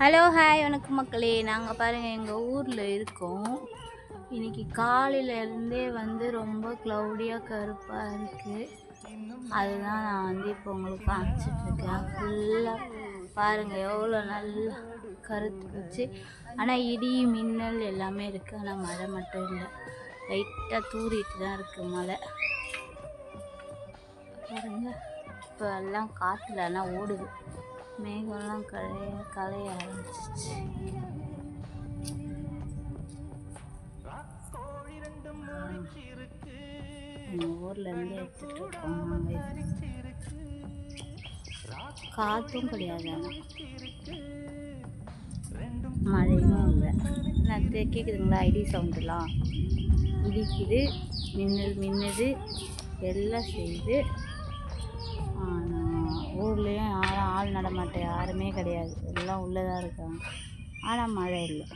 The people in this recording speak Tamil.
ஹலோ ஹாய் வணக்கம் மக்களே. நாங்கள் பாருங்கள் எங்கள் ஊரில் இருக்கோம். இன்றைக்கி காலையிலேருந்தே ரொம்ப க்ளவுடியாக கருப்பாக இருக்குது. அதுதான் நான் இப்போ உங்களுக்கு காமிச்சிட்ருக்கேன். ஃபுல்லாக பாருங்கள் எவ்வளோ நல்லா கருத்து போச்சு. ஆனால் இடி மின்னல் எல்லாமே இருக்குது. ஆனால் மழை மட்டும் இல்லை, லைட்டாக தூரிட்டு தான் இருக்குது மழை. பாருங்கள் இப்போ எல்லாம் காற்றுல ஆனால் ஓடுது. மேகம்லாம் களைய ஆரம்பிச்சிச்சு. ஊர்லேருந்து எடுத்துகிட்டு இருக்கோம். காற்றும் கிடையாது, மழையும் இல்லை. நான் கேட்குதுங்களா இடி சவுண்டுலாம்? இடிக்குது, மின்னுது, எல்லாம் செய்யுது. ஊர்லேயும் யாரும் ஆள் நடமாட்டம் யாருமே கிடையாது, எல்லாம் உள்ளே தான் இருக்காங்க. ஆனால் மழை இல்லை.